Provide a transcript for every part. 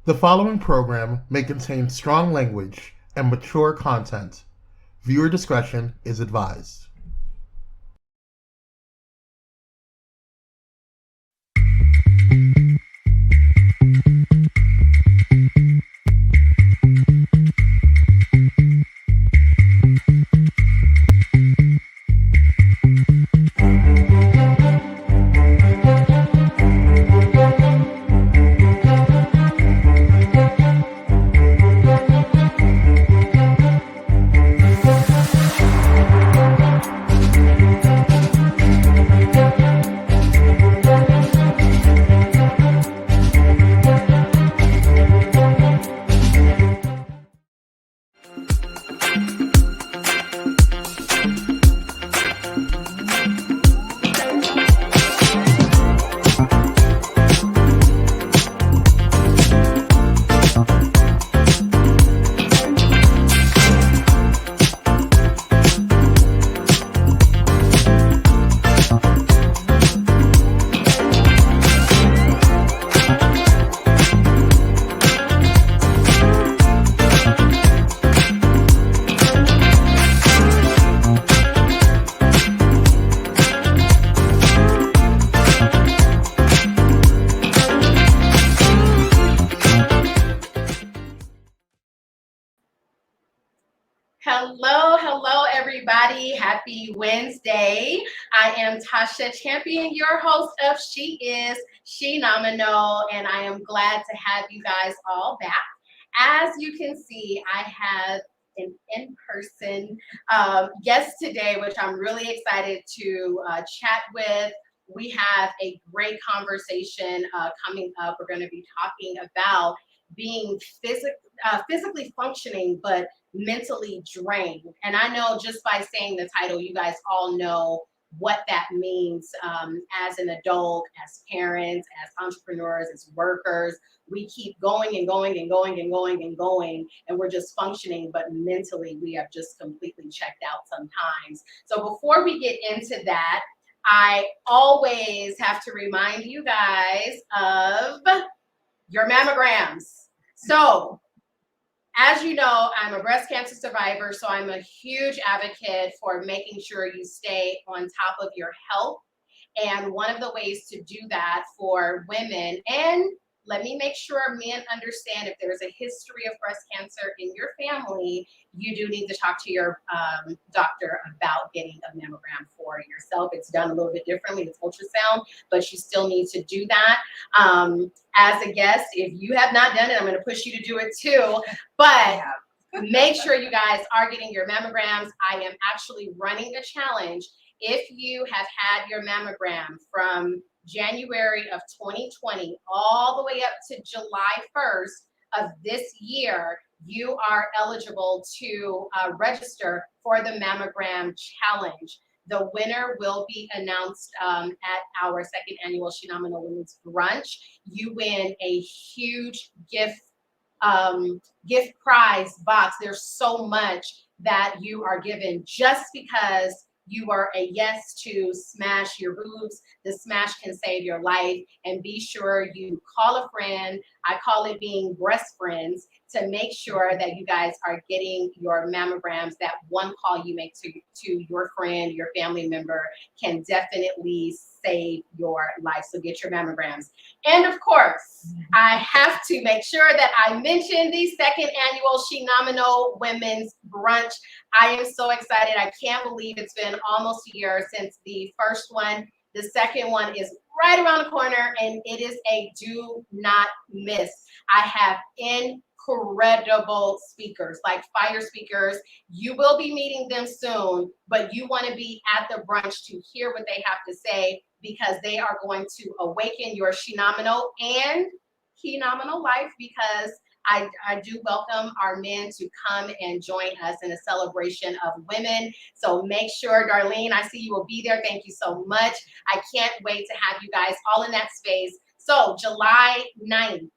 The following program may contain strong language and mature content. Viewer discretion is advised. Hello, everybody. Happy Wednesday. I am Tasha Champion, your host of She Is Shenomenal, and I am glad to have you guys all back. As you can see, I have an in-person guest today, which I'm really excited to chat with. We have a great conversation coming up. We're going to be talking about being physically functioning, but mentally drained. And I know just by saying the title, you guys all know what that means as an adult, as parents, as entrepreneurs, as workers. We keep going and going and going and going and going, and we're just functioning, but mentally we have just completely checked out sometimes. So before we get into that, I always have to remind you guys of your mammograms. So as you know, I'm a breast cancer survivor, so I'm a huge advocate for making sure you stay on top of your health. And one of the ways to do that for women, and let me make sure men understand, if there's a history of breast cancer in your family, you do need to talk to your doctor about getting a mammogram for yourself. It's done a little bit differently. It's ultrasound, but you still need to do that. As a guest, if you have not done it, I'm going to push you to do it too. But make sure you guys are getting your mammograms. I am actually running a challenge. If you have had your mammogram from January of 2020 all the way up to July 1st of this year, you are eligible to register for the mammogram challenge. The winner will be announced at our second annual Shenomenal Women's Brunch. You win a huge gift prize box. There's so much that you are given just because you are a yes to smash your boobs. The smash can save your life. And be sure you call a friend. I call it being breast friends, to make sure that you guys are getting your mammograms. That one call you make to your friend, your family member, can definitely save your life. So get your mammograms. And of course, I have to make sure that I mention the second annual Shenomenal Women's Brunch. I am so excited. I can't believe it's been almost a year since the first one. The second one is right around the corner, and it is a do not miss. I have incredible speakers, like fire speakers. You will be meeting them soon, but you want to be at the brunch to hear what they have to say, because they are going to awaken your Shenomenal and Phenomenal life, because I do welcome our men to come and join us in a celebration of women. So make sure, Darlene, I see you will be there. Thank you so much. I can't wait to have you guys all in that space. So July 9th,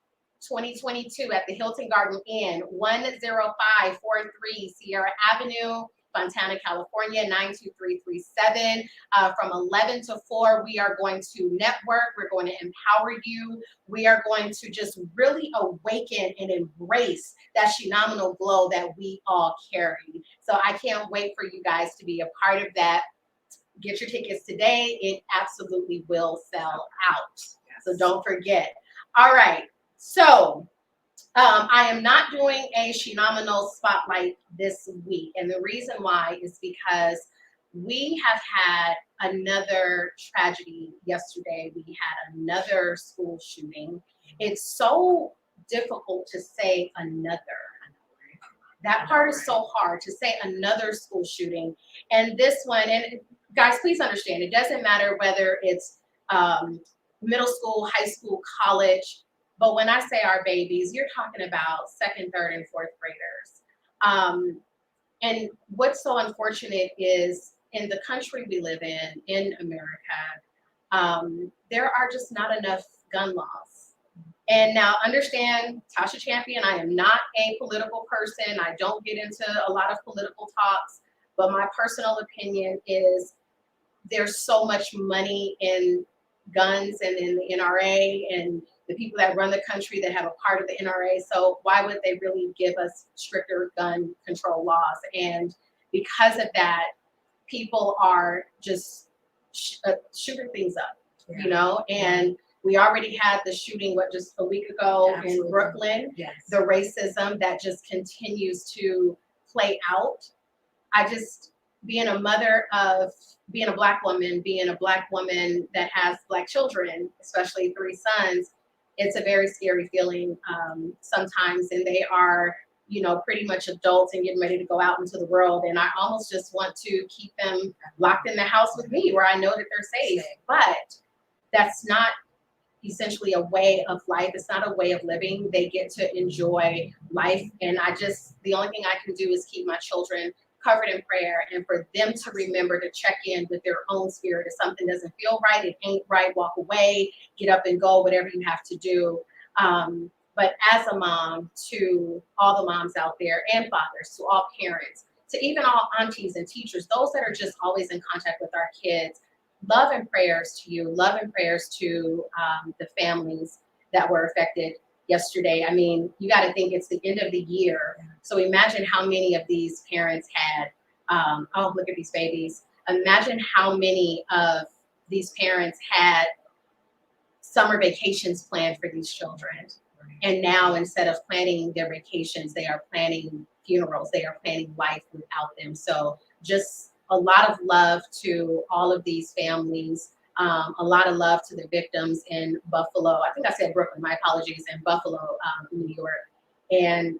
2022 at the Hilton Garden Inn, 10543 Sierra Avenue Fontana, California, 92337. From 11 to 4, we are going to network. We're going to empower you. We are going to just really awaken and embrace that Shenomenal glow that we all carry. So I can't wait for you guys to be a part of that. Get your tickets today. It absolutely will sell out. So don't forget. All right. So I am not doing a Shenomenal spotlight this week. And the reason why is because we have had another tragedy yesterday. We had another school shooting. It's so difficult to say another. That part is so hard to say, another school shooting. And this one, and guys, please understand, it doesn't matter whether it's middle school, high school, college. But when I say our babies, you're talking about second, third, and fourth graders. And what's so unfortunate is in the country we live in America, there are just not enough gun laws. And now understand, Tasha Champion, I am not a political person. I don't get into a lot of political talks, but my personal opinion is there's so much money in guns and in the NRA and the people that run the country that have a part of the NRA. So why would they really give us stricter gun control laws? And because of that, people are just shooting things up, you know, and we already had the shooting, just a week ago in Brooklyn, the racism that just continues to play out. Being a mother of, being a Black woman that has Black children, especially 3 sons, it's a very scary feeling sometimes. And they are, you know, pretty much adults and getting ready to go out into the world. And I almost just want to keep them locked in the house with me where I know that they're safe. But that's not essentially a way of life. It's not a way of living. They get to enjoy life. And the only thing I can do is keep my children covered in prayer, and for them to remember to check in with their own spirit. If something doesn't feel right, it ain't right, walk away, get up and go, whatever you have to do. But as a mom, to all the moms out there and fathers, to all parents, to even all aunties and teachers, those that are just always in contact with our kids, love and prayers to you, love and prayers to the families that were affected yesterday. I mean, you got to think it's the end of the year. So imagine how many of these parents had, oh, look at these babies. Imagine how many of these parents had summer vacations planned for these children. And now instead of planning their vacations, they are planning funerals. They are planning life without them. So just a lot of love to all of these families. A lot of love to the victims in Buffalo. I think I said Brooklyn, my apologies, in Buffalo, New York. And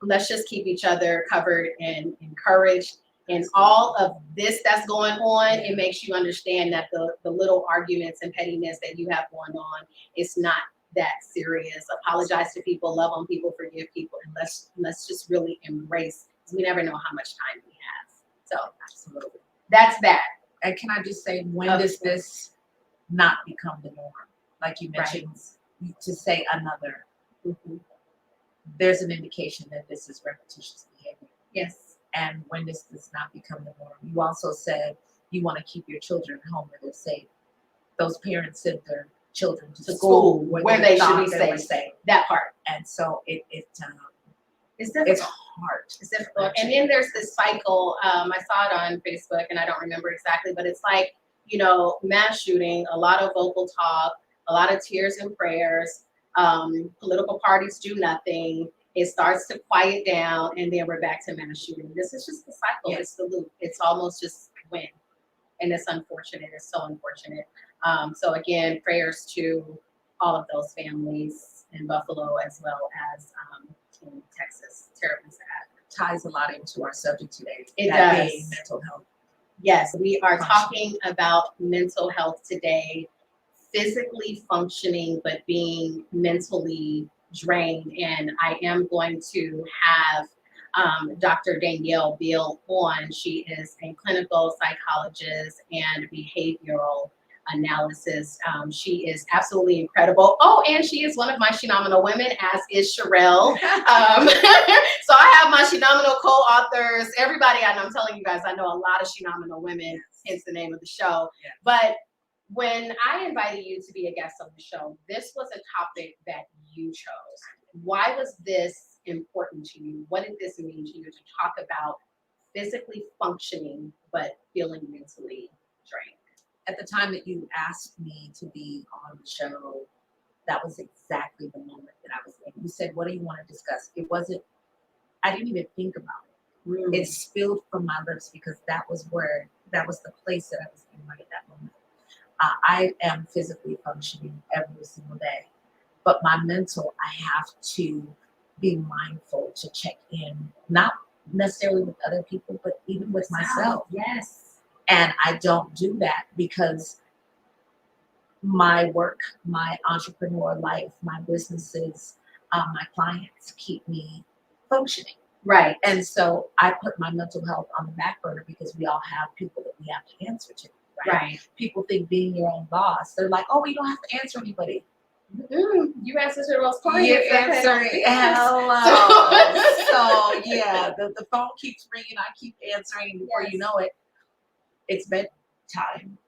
let's just keep each other covered and encouraged. And all of this that's going on, it makes you understand that the little arguments and pettiness that you have going on, it's not that serious. Apologize to people, love on people, forgive people, and let's just really embrace, because we never know how much time we have. So absolutely, that's that. And can I just say, when does this not become the norm? Like you mentioned, to say another, there's an indication that this is repetitious behavior. Yes. And when does this not become the norm? You also said you want to keep your children home where they're safe. Those parents send their children to school where they should be safe. That part. And so it's difficult. It's hard. It's difficult. And then there's this cycle. I saw it on Facebook, and I don't remember exactly, but it's like, you know, mass shooting, a lot of vocal talk, a lot of tears and prayers. Political parties do nothing. It starts to quiet down, and then we're back to mass shooting. This is just the cycle. It's the loop. It's almost just win. And it's unfortunate. It's so unfortunate. So again, prayers to all of those families in Buffalo as well as in Texas. Terribly sad. Ties a lot into our subject today. It does. Being mental health. Yes, we are talking about mental health today, physically functioning, but being mentally drained. And I am going to have Dr. Danyelle Beal on. She is a clinical psychologist and behavioral analysis. She is absolutely incredible. Oh, and she is one of my Shenomenal women, as is Shirrell. So I have my Shenomenal co-authors, everybody I know. I'm telling you guys, I know a lot of Shenomenal women, hence the name of the show. Yes. But when I invited you to be a guest on the show, this was a topic that you chose. Why was this important to you? What did this mean to you to talk about physically functioning but feeling mentally drained? At the time that you asked me to be on the show, that was exactly the moment that I was in. You said, what do you want to discuss? It wasn't, I didn't even think about it. It spilled from my lips because that was the place that I was in right at that moment. I am physically functioning every single day, but my mental, I have to be mindful to check in, not necessarily with other people, but even with myself. Yes. And I don't do that because my work, my entrepreneur life, my businesses, my clients keep me functioning. Right. And so I put my mental health on the back burner because we all have people that we have to answer to. Right. People think being your own boss, they're like, oh, you don't have to answer anybody. You answer to those clients. You answer. Hello. So yeah, the phone keeps ringing. I keep answering. Before you know it, it's bedtime.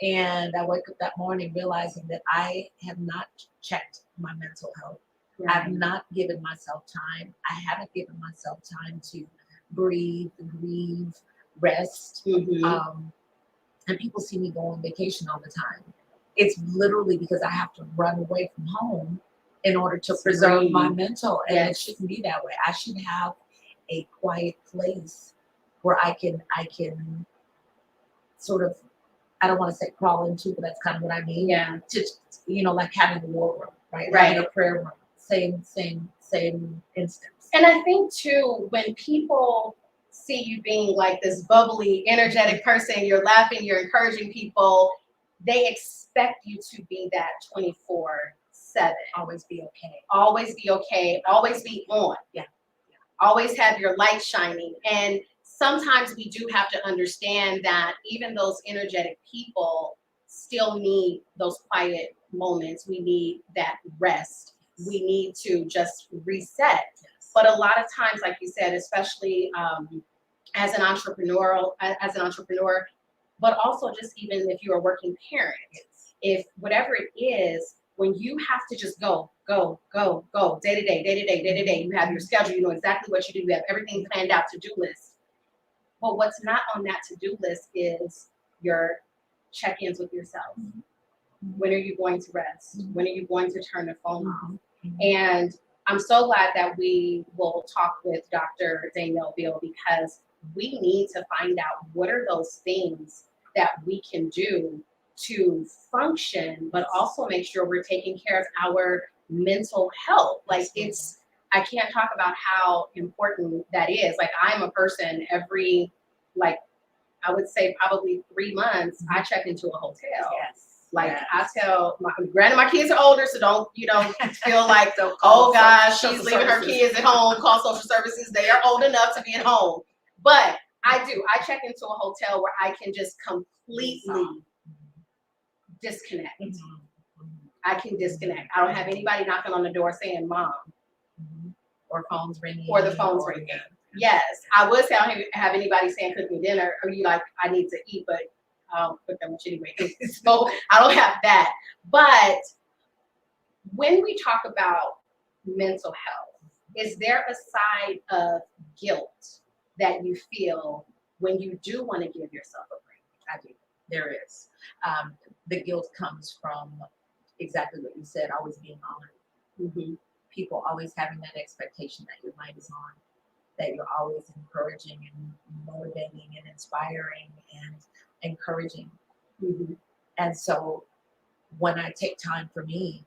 And I wake up that morning realizing that I have not checked my mental health. Right. I've not given myself time. I haven't given myself time to breathe, grieve, rest. And people see me go on vacation all the time. It's literally because I have to run away from home in order to preserve my mental. And it shouldn't be that way. I should have a quiet place where I can sort of, I don't want to say crawl into, but that's kind of what I mean. Yeah. To, like having a war room, right? Right. Having a prayer room. Same instance. And I think too, when people see you being like this bubbly, energetic person, you're laughing, you're encouraging people, they expect you to be that 24/7. Always be okay. Always be okay. Always be on. Yeah. Always have your light shining. And sometimes we do have to understand that even those energetic people still need those quiet moments. We need that rest. We need to just reset. But a lot of times, like you said, especially as an entrepreneur, but also just even if you're a working parent, if whatever it is, when you have to just go, day to day, you have your schedule, you know exactly what you do, you have everything planned out, to-do list. But what's not on that to-do list is your check-ins with yourself. When are you going to rest? When are you going to turn the phone off? And I'm so glad that we will talk with Dr. Danyelle Beal, because we need to find out what are those things that we can do to function, but also make sure we're taking care of our mental health. Like I can't talk about how important that is. Like I'm a person every, like I would say probably 3 months, I check into a hotel. I tell granted my kids are older, so don't feel like oh gosh, she's leaving her kids at home, call social services. They are old enough to be at home. But I check into a hotel where I can just completely disconnect. I can disconnect. I don't have anybody knocking on the door saying mom. Or phones ringing. Or the phone's ringing. Yes. I would say I don't have anybody saying cook me dinner, or you like I need to eat, but I don't cook that much anyway. So I don't have that. But when we talk about mental health, is there a side of guilt that you feel when you do want to give yourself a break? I do. There is. The guilt comes from exactly what you said, always being on. People always having that expectation that your light is on, that you're always encouraging and motivating and inspiring and encouraging. And so when I take time for me,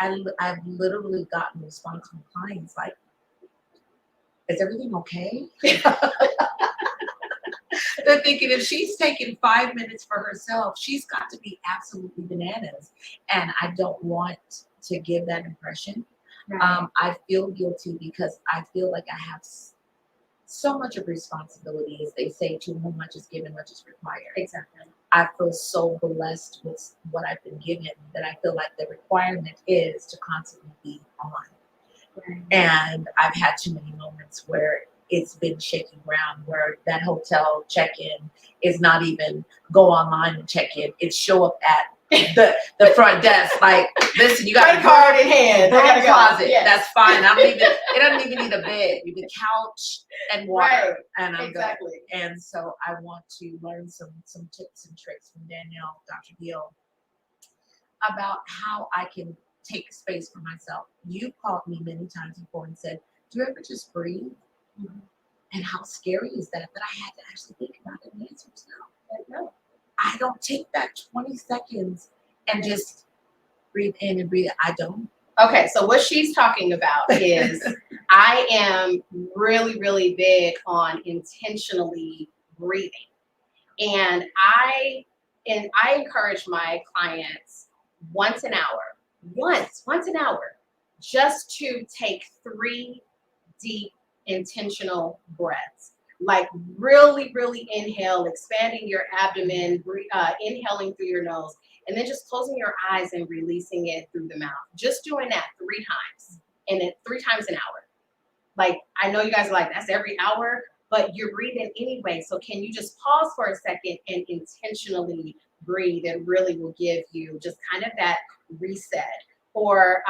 I've literally gotten response from clients like, is everything okay? They're thinking if she's taking 5 minutes for herself, she's got to be absolutely bananas. And I don't want to give that impression. Right. I feel guilty because I feel like I have so much of responsibility, as they say, to whom much is given, much is required. Exactly. I feel so blessed with what I've been given that I feel like the requirement is to constantly be on. Right. And I've had too many moments where it's been shaking ground where that hotel check-in is not even go online and check in. It's show up at the front desk like, listen, you got credit card in hand. I gotta go. closet. Yes. That's fine. It doesn't even need a bed. You can couch and water, Right. and I'm Exactly. good. And so I want to learn some tips and tricks from Danyelle, Dr. Beal, about how I can take space for myself. You've called me many times before and said, do you ever just breathe? Mm-hmm. And how scary is that I had to actually think about it and answer no. I don't take that 20 seconds and just breathe in and breathe out. I don't. Okay, so what she's talking about is I am really, really big on intentionally breathing. And I encourage my clients once an hour, just to take 3 deep, intentional breaths. Like really, really inhale, expanding your abdomen, inhaling through your nose, and then just closing your eyes and releasing it through the mouth. Just doing that 3 times, and then 3 times an hour. Like, I know you guys are like, that's every hour, but you're breathing anyway. So can you just pause for a second and intentionally breathe? It really will give you just kind of that reset. Or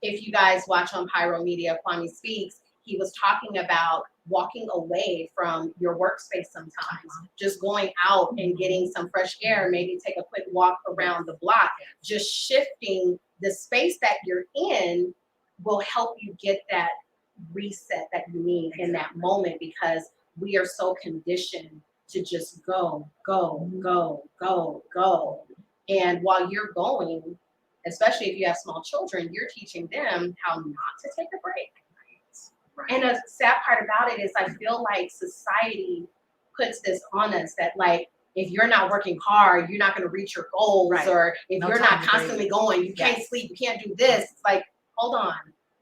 if you guys watch on Pyro Media, Kwame Speaks, he was talking about walking away from your workspace sometimes, just going out and getting some fresh air, maybe take a quick walk around the block, just shifting the space that you're in will help you get that reset that you need in that moment, because we are so conditioned to just go. And while you're going, especially if you have small children, you're teaching them how not to take a break. Right. And a sad part about it is I feel like society puts this on us that, like, if you're not working hard, you're not going to reach your goals. Right. Or if you're not constantly going, you can't sleep, you can't do this. It's like, hold on.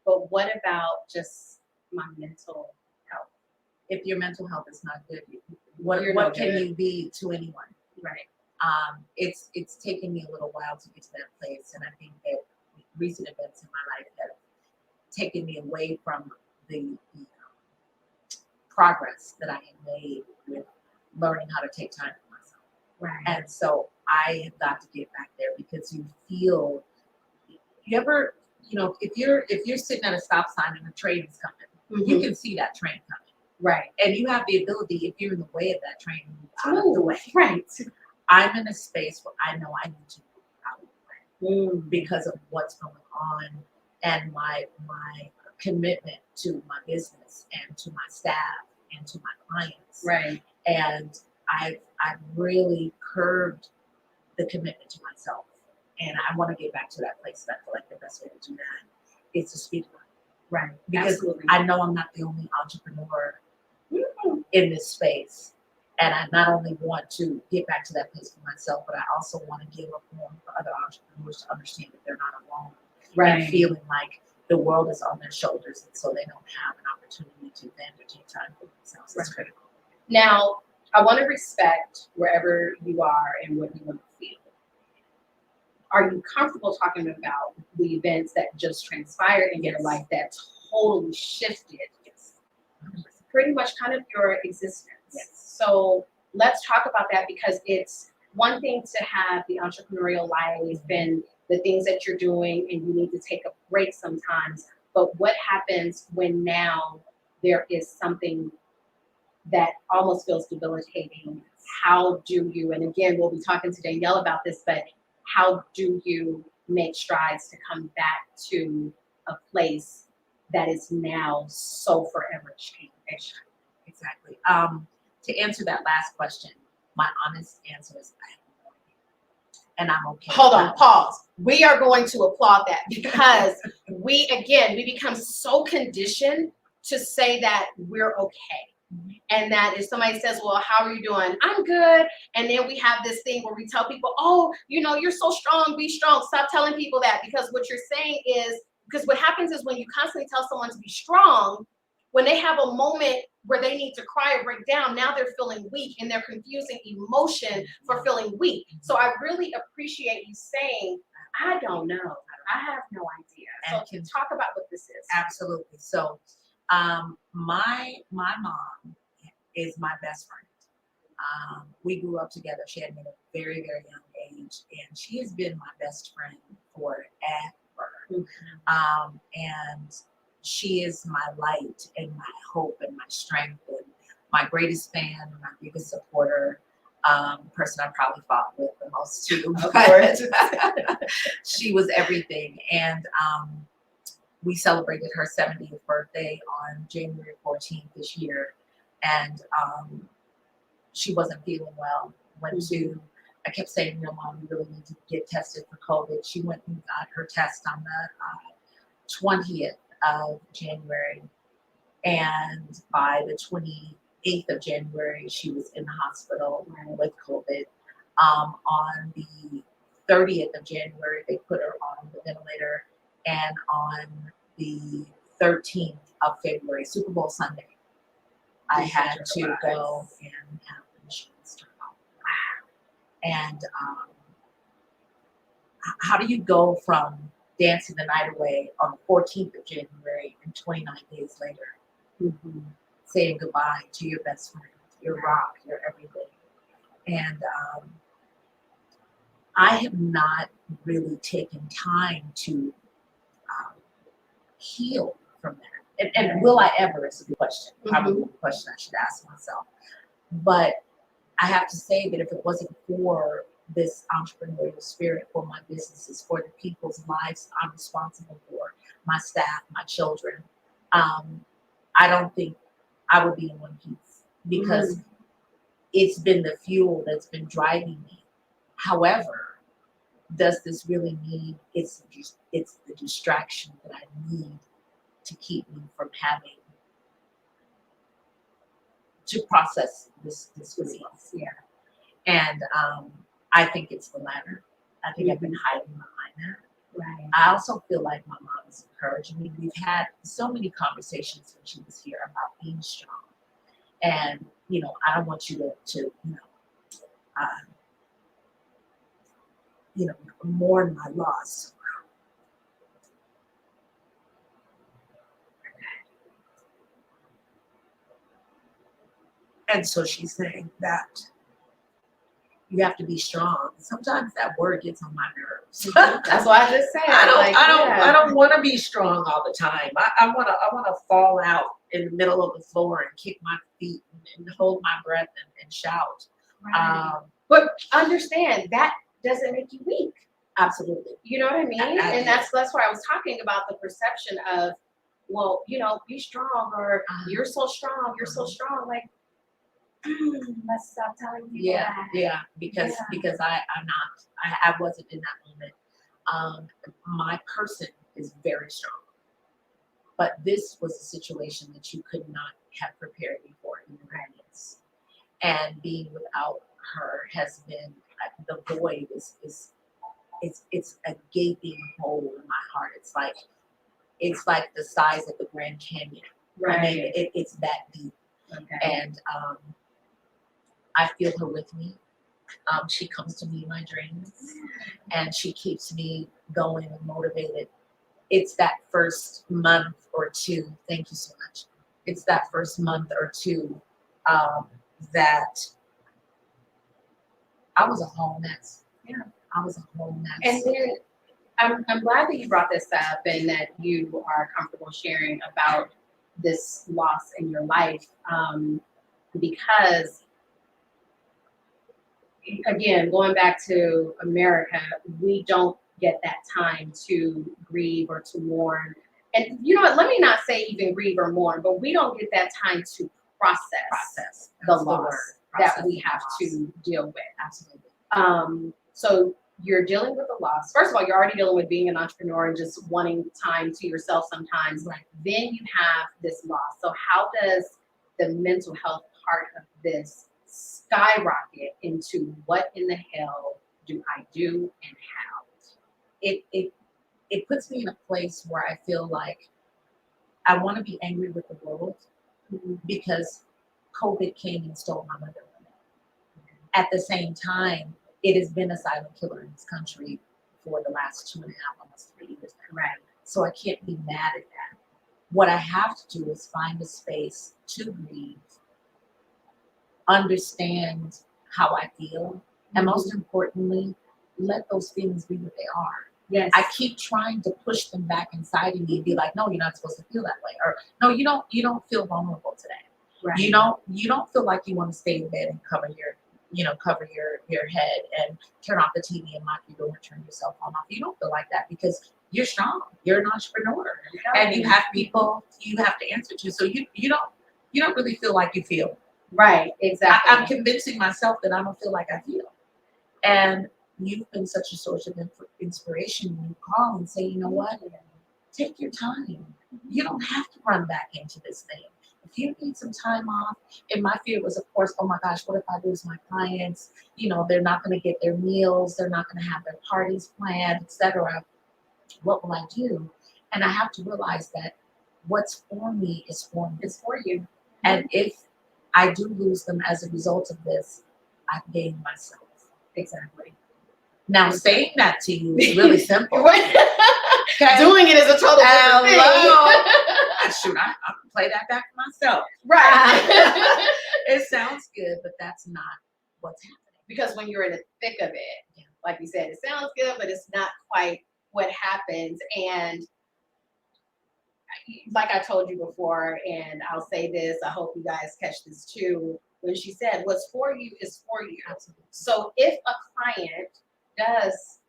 But what about just my mental health? If your mental health is not good, what can you be to anyone? Right. It's taken me a little while to get to that place, and I think that recent events in my life have taken me away from the progress that I have made with learning how to take time for myself. Right. And so I have got to get back there, because you feel, you ever, if you're sitting at a stop sign and a train is coming, you can see that train coming. Right. And you have the ability, if you're in the way of that train, to move out of the way. Right. I'm in a space where I know I need to move out of the way because of what's going on and my commitment to my business and to my staff and to my clients. Right. And I've really curbed the commitment to myself. And I want to get back to that place. And I feel like the best way to do that is to speak about it. Right. Because absolutely. I know I'm not the only entrepreneur in this space. And I not only want to get back to that place for myself, but I also want to give a forum for other entrepreneurs to understand that they're not alone. Right. And feeling like the world is on their shoulders, and so they don't have an opportunity to vent or take time for themselves. That's critical. Now, I want to respect wherever you are and what you want to feel. Are you comfortable talking about the events that just transpired in your life that totally shifted pretty much kind of your existence? Yes. So let's talk about that, because it's one thing to have the entrepreneurial life and the things that you're doing, and you need to take a break sometimes. But what happens when now there is something that almost feels debilitating? How do you, and again, we'll be talking to Danyelle about this, but how do you make strides to come back to a place that is now so forever changed? Exactly. To answer that last question, my honest answer is I have no idea. And I'm okay. Hold on, pause. We are going to applaud that, because we become so conditioned to say that we're okay. And that if somebody says, well, how are you doing? I'm good. And then we have this thing where we tell people, oh, you're so strong, be strong. Stop telling people that, because what you're saying is, because what happens is when you constantly tell someone to be strong, when they have a moment where they need to cry or break down, now they're feeling weak, and they're confusing emotion for feeling weak. So I really appreciate you saying, I don't know. I have no idea. So talk about what this is. Absolutely. So My mom is my best friend. We grew up together. She had me at a very, very young age, and she has been my best friend forever. And she is my light and my hope and my strength and my greatest fan and my biggest supporter. Person I probably fought with the most too. But she was everything. And we celebrated her 70th birthday on January 14th this year. And she wasn't feeling well. I kept saying, no, Mom, you really need to get tested for COVID. She went and got her test on the 20th of January. And by the 28th of January, she was in the hospital with COVID. On the 30th of January, they put her on the ventilator. And on the 13th of February, Super Bowl Sunday, I had to go and have the machines turned on. And how do you go from dancing the night away on the 14th of January and 29 days later, saying goodbye to your best friend, your rock, your everything? And I have not really taken time to heal from that. And will I ever is a good question. Probably a question I should ask myself. But I have to say that if it wasn't for this entrepreneurial spirit, for my businesses, for the people's lives I'm responsible for, my staff, my children, I don't think I would be in one piece, because it's been the fuel that's been driving me. However, does this really mean it's the distraction that I need to keep me from having to process this disease? Yeah. And I think it's the latter. I think I've been hiding behind that. Right. I also feel like my mom is encouraging me. We've had so many conversations when she was here about being strong. And, I don't want you to mourn my loss. And so she's saying that you have to be strong. Sometimes that word gets on my nerves. That's why I just said. I don't want to be strong all the time. I want to fall out in the middle of the floor and kick my feet and hold my breath and shout. Right. But understand that doesn't make you weak. Absolutely. You know what I mean? And that's why I was talking about the perception of, well, be strong, or you're so strong, you're so strong. Like, let's stop telling people that. Yeah, because I'm not. I wasn't in that moment. My person is very strong, but this was a situation that you could not have prepared me for in advance. And being without her has been, the void is it's a gaping hole in my heart. It's like the size of the Grand Canyon. Right. I mean, it's that deep. Okay. And I feel her with me. She comes to me in my dreams, and she keeps me going and motivated. It's that first month or two. Thank you so much. It's that first month or two that I was a whole mess. Yeah, I was a whole mess. And then I'm glad that you brought this up and that you are comfortable sharing about this loss in your life, because, again, going back to America, we don't get that time to grieve or to mourn. And you know what? Let me not say even grieve or mourn, but we don't get that time to process the loss that we have to deal with. Absolutely. So you're dealing with a loss. First of all, you're already dealing with being an entrepreneur and just wanting time to yourself sometimes. Right. Then you have this loss. So how does the mental health part of this skyrocket into what in the hell do I do and how? It puts me in a place where I feel like I want to be angry with the world because COVID came and stole my mother. At the same time, it has been a silent killer in this country for the last 2.5, almost 3 years. Right. So I can't be mad at that. what I have to do is find a space to breathe, understand how I feel, and most importantly, let those feelings be what they are. Yes. I keep trying to push them back inside of me and be like, no, you're not supposed to feel that way. Or no, you don't feel vulnerable today. Right. You don't feel like you want to stay in bed and cover your head and turn off the TV and lock your door and turn your cell phone off. You don't feel like that because you're strong. You're an entrepreneur. And you have people you have to answer to. So you don't really feel like you feel. Right, exactly. I'm convincing myself that I don't feel like I feel. And you've been such a source of inspiration when you call and say, you know what, take your time. You don't have to run back into this thing. If you need some time off, and my fear was, of course, oh my gosh, what if I lose my clients? They're not going to get their meals, they're not going to have their parties planned, etc. What will I do? And I have to realize that what's for me is for you. And if I do lose them as a result of this, I've gained myself. Exactly. Now, saying that to you is really simple. Okay. Doing it is a total different thing. Shoot, I can play that back to myself. Right. It sounds good, but that's not what's happening. Because when you're in the thick of it, like you said, it sounds good, but it's not quite what happens. And like I told you before, and I'll say this, I hope you guys catch this too, when she said, what's for you is for you. Absolutely. So if a client does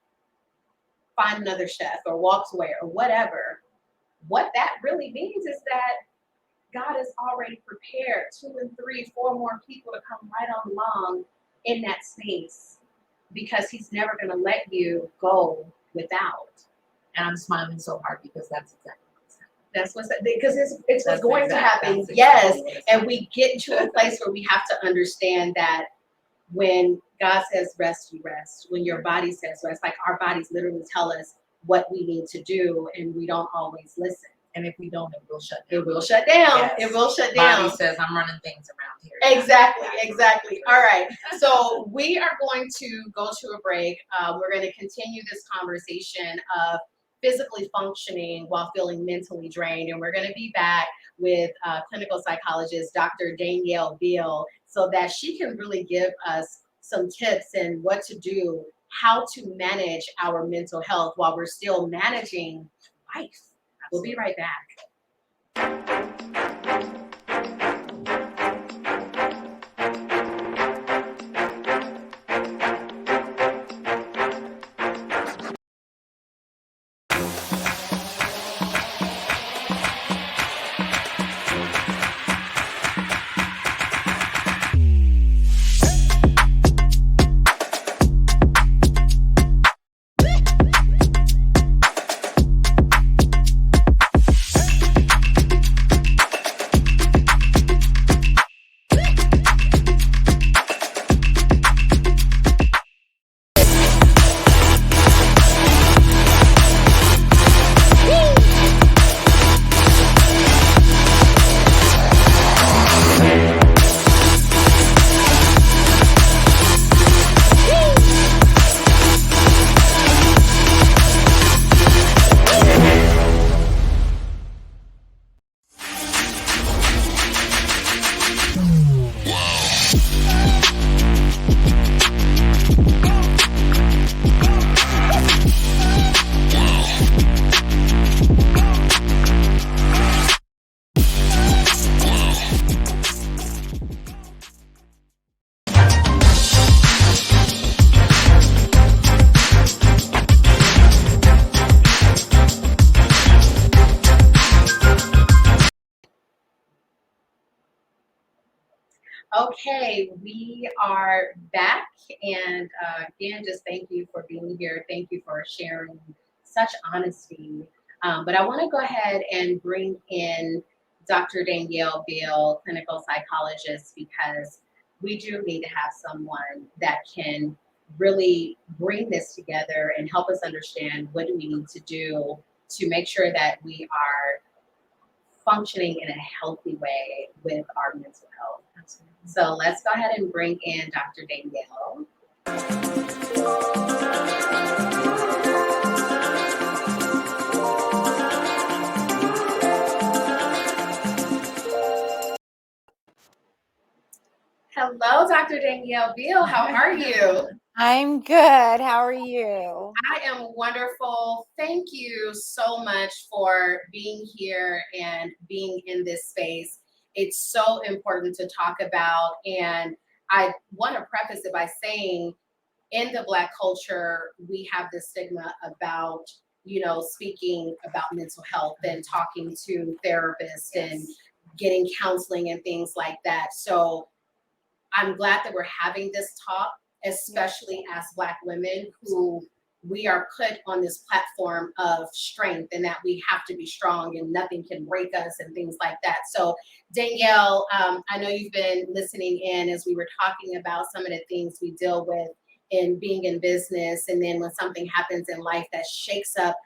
find another chef or walks away or whatever, what that really means is that God has already prepared 2 and 3, 4 more people to come right on along in that space, because he's never going to let you go without. And I'm smiling so hard because that's exactly what's happening. That's what's, because it's what's going to happen. Yes. And we get to a place where we have to understand that when God says rest, you rest. When your body says rest, like our bodies literally tell us what we need to do, and we don't always listen. And if we don't, it will shut down. It will shut down. Yes. It will shut down. Body says, I'm running things around here. Exactly. All right. So we are going to go to a break. We're going to continue this conversation of physically functioning while feeling mentally drained. And we're going to be back with clinical psychologist, Dr. Danyelle Beal, so that she can really give us some tips and what to do, how to manage our mental health while we're still managing life. We'll be right back. Okay, we are back, and again, just thank you for being here. Thank you for sharing such honesty. But I want to go ahead and bring in Dr. Danyelle Beal, clinical psychologist, because we do need to have someone that can really bring this together and help us understand what do we need to do to make sure that we are functioning in a healthy way with our mental health. So let's go ahead and bring in Dr. Danyelle. Hello, Dr. Danielle Beal. How are you? I'm good. How are you? I am wonderful. Thank you so much for being here and being in this space. It's so important to talk about. And I want to preface it by saying, in the Black culture, we have this stigma about, speaking about mental health and talking to therapists and getting counseling and things like that. So I'm glad that we're having this talk, especially as Black women who we are put on this platform of strength and that we have to be strong and nothing can break us and things like that. So, Danielle, I know you've been listening in as we were talking about some of the things we deal with in being in business. And then when something happens in life that shakes up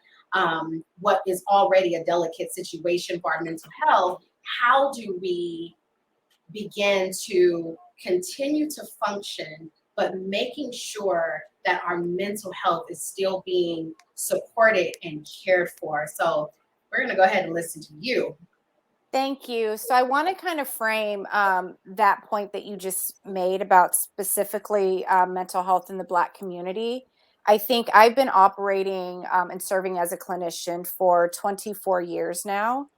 what is already a delicate situation for our mental health, how do we begin to continue to function, but making sure that our mental health is still being supported and cared for? So we're going to go ahead and listen to you. Thank you. So I want to kind of frame that point that you just made about specifically mental health in the Black community. I think I've been operating and serving as a clinician for 24 years now.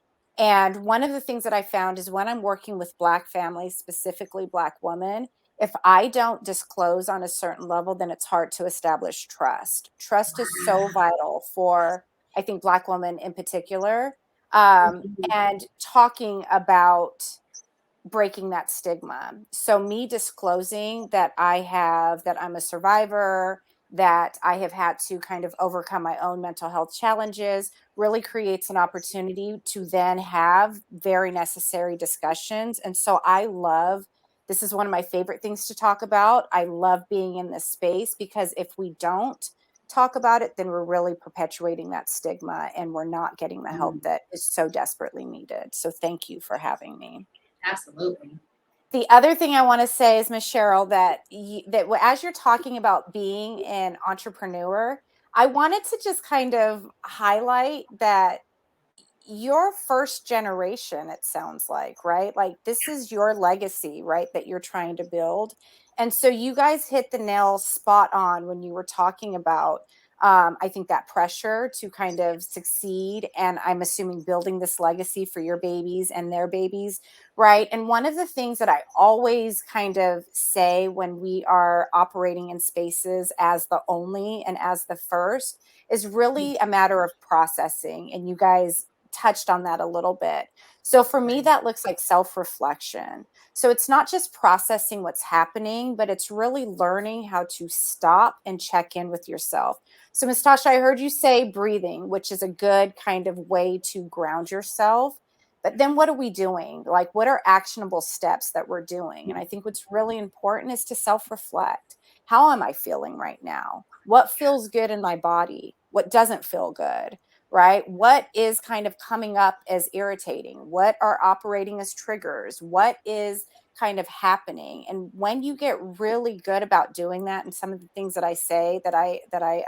And one of the things that I found is when I'm working with Black families, specifically Black women, if I don't disclose on a certain level, then it's hard to establish trust. Trust is so vital for, I think, Black women in particular. And talking about breaking that stigma. So me disclosing that I'm a survivor, that I have had to kind of overcome my own mental health challenges really creates an opportunity to then have very necessary discussions. And so this is one of my favorite things to talk about. I love being in this space because if we don't talk about it, then we're really perpetuating that stigma and we're not getting the help that is so desperately needed. So thank you for having me. Absolutely. The other thing I want to say is, Ms. Shirrell, that as you're talking about being an entrepreneur, I wanted to just kind of highlight that your first generation, it sounds like, right? Like this is your legacy, right? That you're trying to build. And so you guys hit the nail spot on when you were talking about, I think that pressure to kind of succeed. And I'm assuming building this legacy for your babies and their babies, right? And one of the things that I always kind of say when we are operating in spaces as the only and as the first is really a matter of processing. And you guys touched on that a little bit. So for me, that looks like self-reflection. So it's not just processing what's happening, but it's really learning how to stop and check in with yourself. So Ms. Tasha, I heard you say breathing, which is a good kind of way to ground yourself. But then what are we doing? Like, what are actionable steps that we're doing? And I think what's really important is to self-reflect. How am I feeling right now? What feels good in my body? What doesn't feel good? Right? What is kind of coming up as irritating? What are operating as triggers? What is kind of happening? And when you get really good about doing that, and some of the things that I say that I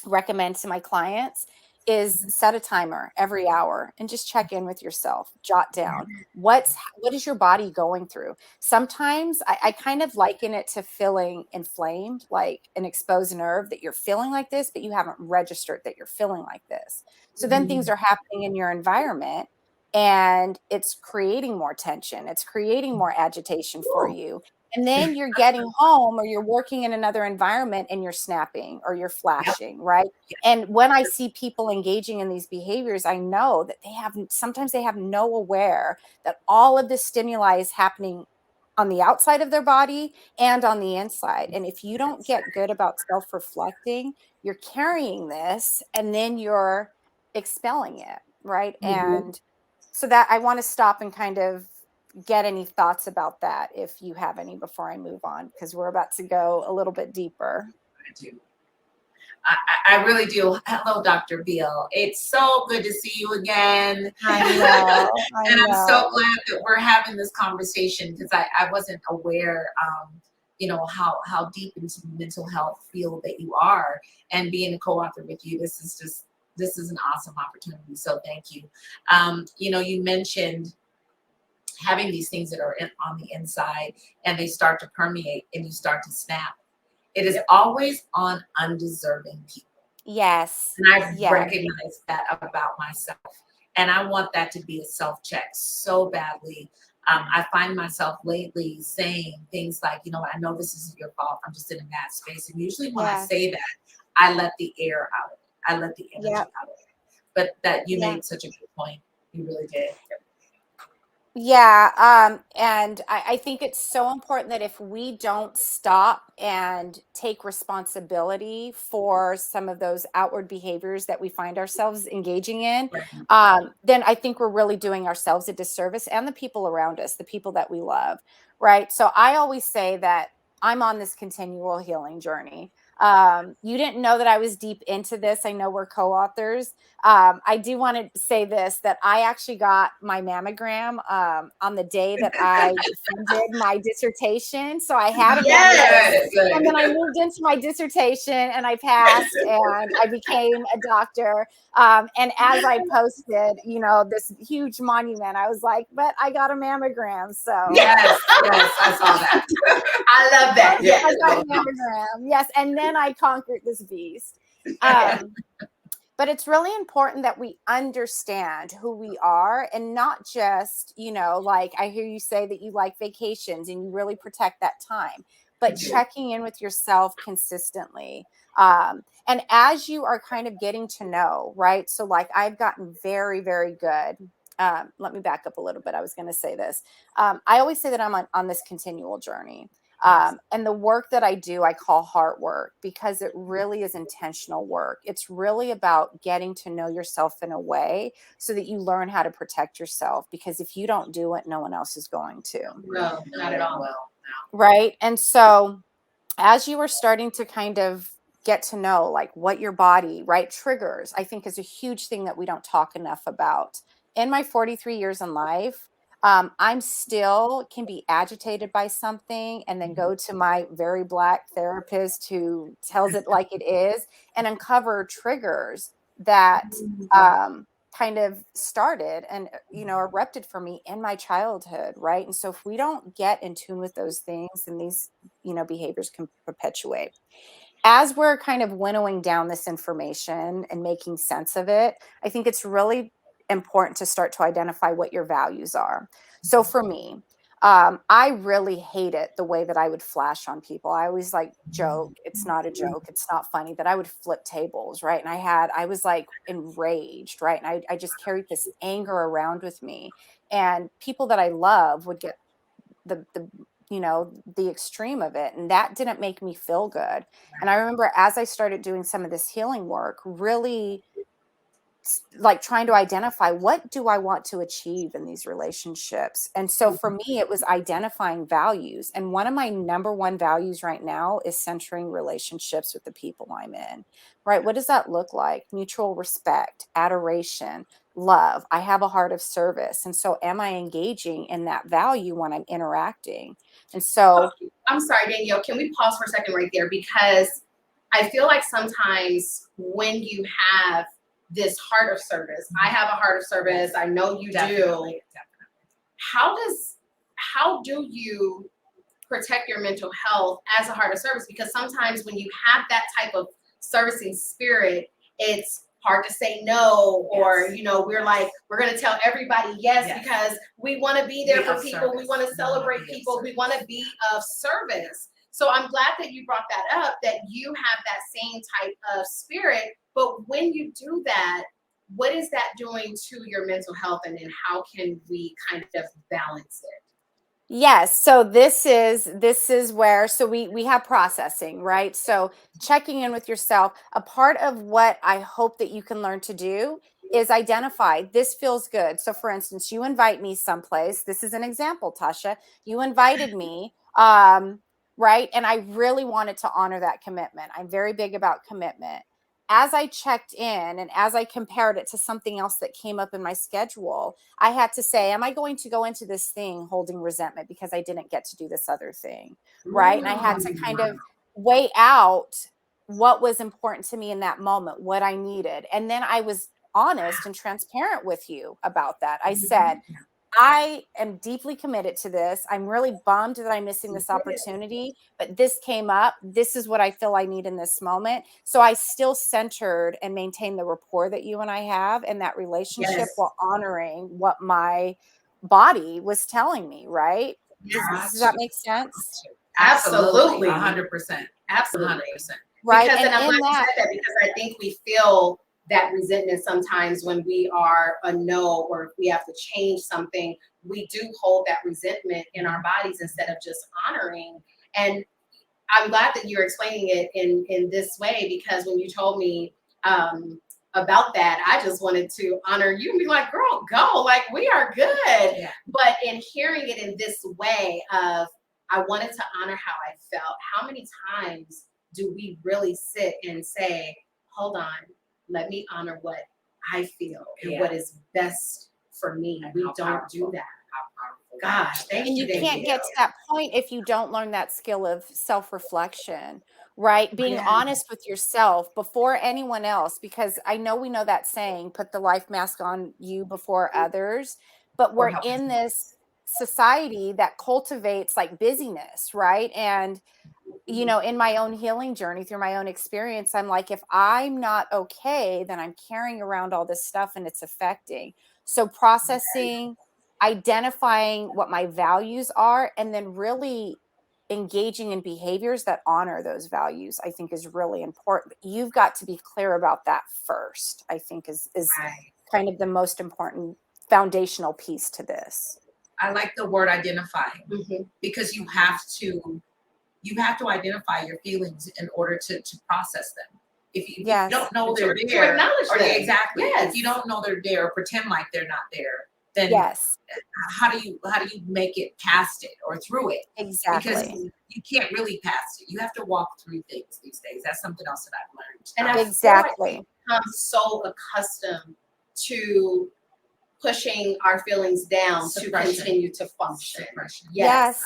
recommend to my clients is set a timer every hour and just check in with yourself, jot down what is your body going through. Sometimes I kind of liken it to feeling inflamed, like an exposed nerve, that you're feeling like this, but you haven't registered that you're feeling like this. So then things are happening in your environment and it's creating more tension. It's creating more agitation for you. And then you're getting home or you're working in another environment and you're snapping or you're flashing, right? And when I see people engaging in these behaviors, I know that sometimes they have no aware that all of this stimuli is happening on the outside of their body and on the inside. And if you don't get good about self-reflecting, you're carrying this and then you're expelling it, right? And so that I want to stop and kind of get any thoughts about that if you have any before I move on, because we're about to go a little bit deeper. I do. I really do. Hello, Dr. Beal. It's so good to see you again. I know. And I'm so glad that we're having this conversation because I wasn't aware, how deep into the mental health field that you are, and being a co-author with you. This is an awesome opportunity. So thank you. You mentioned having these things that are on the inside, and they start to permeate and you start to snap. It is always on undeserving people. Yes. And I've Yes. recognized that about myself. And I want that to be a self-check so badly. I find myself lately saying things like, I know this isn't your fault. I'm just in a bad space. And usually when I say that, I let the air out of it. I let the energy out of it. But that you made such a good point. You really did. Yeah, and I think it's so important that if we don't stop and take responsibility for some of those outward behaviors that we find ourselves engaging in, then I think we're really doing ourselves a disservice and the people around us, the people that we love, right? So I always say that I'm on this continual healing journey. You didn't know that I was deep into this. I know we're co-authors. I do want to say this, that I actually got my mammogram on the day that I defended my dissertation. So I had a mammogram, and then I moved into my dissertation and I passed and I became a doctor. And as I posted, this huge monument, I was like, but I got a mammogram. So yes, I saw that. I love that. Yes, I got a mammogram. Yes. And then I conquered this beast. But it's really important that we understand who we are, and not just, like I hear you say that you like vacations and you really protect that time, but checking in with yourself consistently. And as you are kind of getting to know, right? So like I've gotten very, very good. Let me back up a little bit. I was going to say this. I always say that I'm on this continual journey. And the work that I do, I call heart work, because it really is intentional work. It's really about getting to know yourself in a way so that you learn how to protect yourself, because if you don't do it, no one else is going to. No, not at all. Well, no. Right. And so as you are starting to kind of get to know like what your body, right, triggers, I think is a huge thing that we don't talk enough about. In my 43 years in life, I'm still can be agitated by something and then go to my very Black therapist who tells it like it is and uncover triggers that kind of started and erupted for me in my childhood, right? And so if we don't get in tune with those things, then these behaviors can perpetuate. As we're kind of winnowing down this information and making sense of it, I think it's really important to start to identify what your values are. So for me, I really hate it the way that I would flash on people. I always like joke. It's not a joke. It's not funny that I would flip tables, right? And I was like enraged, right? And I just carried this anger around with me. And people that I love would get the extreme of it. And that didn't make me feel good. And I remember as I started doing some of this healing work, really like trying to identify what do I want to achieve in these relationships. And so for me, it was identifying values. And one of my number one values right now is centering relationships with the people I'm in, right? What does that look like? Mutual respect, adoration, love. I have a heart of service. And so am I engaging in that value when I'm interacting? And so I'm sorry, Danyelle, can we pause for a second right there? Because I feel like sometimes when you have this heart of service, I have a heart of service, I know you do. How do you protect your mental health as a heart of service? Because sometimes when you have that type of servicing spirit, it's hard to say no, or we're like, we're going to tell everybody yes, because we want to be there for people, we want to celebrate people, we want to be of service. So I'm glad that you brought that up, that you have that same type of spirit. But when you do that, what is that doing to your mental health, and then how can we kind of balance it? Yes. So this is where, so we have processing, right? So checking in with yourself. A part of what I hope that you can learn to do is identify, this feels good. So for instance, you invite me someplace. This is an example, Tasha. You invited me, right? And I really wanted to honor that commitment. I'm very big about commitment. As I checked in and as I compared it to something else that came up in my schedule, I had to say, am I going to go into this thing holding resentment because I didn't get to do this other thing? Right. And I had to kind of weigh out what was important to me in that moment, what I needed. And then I was honest and transparent with you about that. I said, I am deeply committed to this. I'm really bummed that I'm missing this opportunity, but this came up. This is what I feel I need in this moment. So I still centered and maintain the rapport that you and I have and that relationship Yes. while honoring what my body was telling me, right? Does that make sense? Absolutely. 100%. Absolutely. 100%. Right. Because, and I'm in glad you said that, because I think we feel that resentment sometimes when we are a no, or if we have to change something, we do hold that resentment in our bodies instead of just honoring. And I'm glad that you're explaining it in this way, because when you told me about that, I just wanted to honor you and be like, girl, go, like, we are good. Yeah. But in hearing it in this way of, I wanted to honor how I felt. How many times do we really sit and say, hold on, let me honor what I feel and what is best for me? And we how don't powerful. do that. How powerful. Gosh, thank And you. you can't get to that point if you don't learn that skill of self-reflection, right? Being honest with yourself before anyone else, because I know we know that saying, put the life mask on you before others, but we're in this society that cultivates like busyness, right? And you know, in my own healing journey, through my own experience, I'm like, if I'm not okay, then I'm carrying around all this stuff and it's affecting. So processing, identifying what my values are, and then really engaging in behaviors that honor those values, I think is really important. But you've got to be clear about that first, I think is kind of the most important foundational piece to this. I like the word identifying, because you have to identify your feelings in order to process them. If you don't know they're there, to acknowledge them. Exactly. Yes. If you don't know they're there, or pretend like they're not there, then how do you make it past it or through it? Exactly. Because you can't really pass it. You have to walk through things these days. That's something else that I've learned. And I feel like we become so accustomed to pushing our feelings down to continue to function. Yes.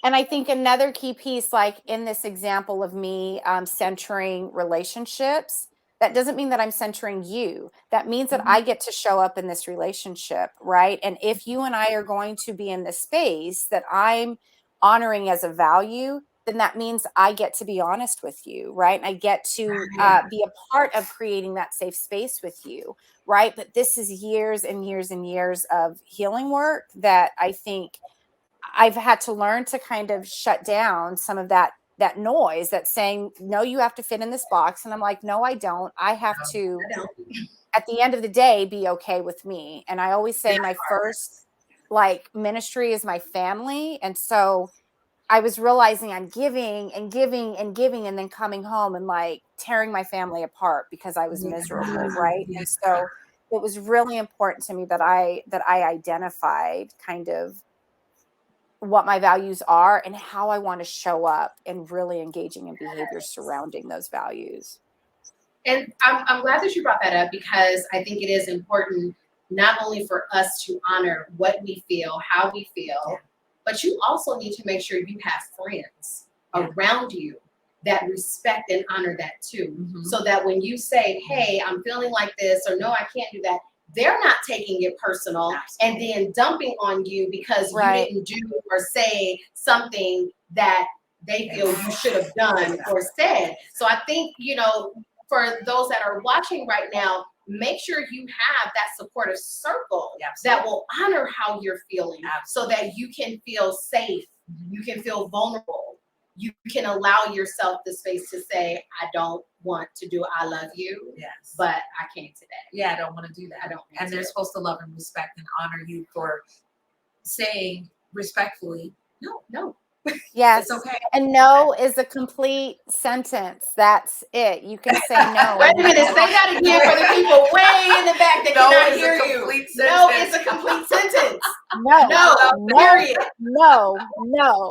And I think another key piece, like in this example of me centering relationships, that doesn't mean that I'm centering you. That means that I get to show up in this relationship, right? And if you and I are going to be in the space that I'm honoring as a value, then that means I get to be honest with you, right? And I get to be a part of creating that safe space with you, right? But this is years and years and years of healing work that I think I've had to learn to kind of shut down some of that noise that's saying, no, you have to fit in this box. And I'm like, no, I don't. I have to, at the end of the day, be okay with me. And I always say my first like ministry is my family. And so I was realizing I'm giving and giving and giving, and then coming home and like tearing my family apart because I was miserable. Right. And so it was really important to me that I identified kind of what my values are and how I want to show up, and really engaging in behaviors surrounding those values. And I'm glad that you brought that up, because I think it is important not only for us to honor what we feel, how we feel, but you also need to make sure you have friends around you that respect and honor that too. So that when you say, hey, I'm feeling like this, or no, I can't do that, they're not taking it personal and then dumping on you because you didn't do or say something that they feel you should have done or said. So I think, you know, for those that are watching right now, make sure you have that supportive circle that will honor how you're feeling, so that you can feel safe, you can feel vulnerable, you can allow yourself the space to say, I don't want to do I love you, but I can't today. I don't want to do that. I don't. And they're supposed to love and respect and honor you for saying respectfully, no. Yes. It's okay. And no is a complete sentence. That's it. You can say no. Wait a minute, say that again for the people way in the back that cannot hear you. No, it's a complete sentence. Period. No,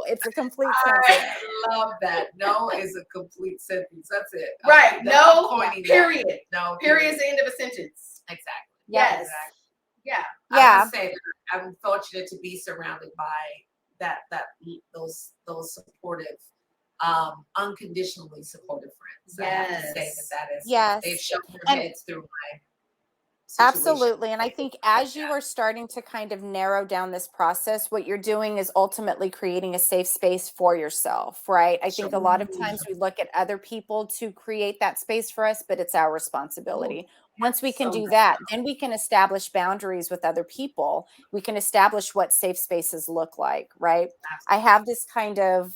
it's a complete sentence. I love that. No is a complete sentence. That's it. Right. No, period. No, period is the end of a sentence. Exactly. Yes. Exactly. I would say that I'm fortunate to be surrounded by those supportive, unconditionally supportive friends. I have to say that is, they've shown their heads through my situation. Absolutely. And I think as you are starting to kind of narrow down this process, what you're doing is ultimately creating a safe space for yourself, right? I think a lot of times we look at other people to create that space for us, but it's our responsibility. Once we can do that, then we can establish boundaries with other people. We can establish what safe spaces look like, right? I have this kind of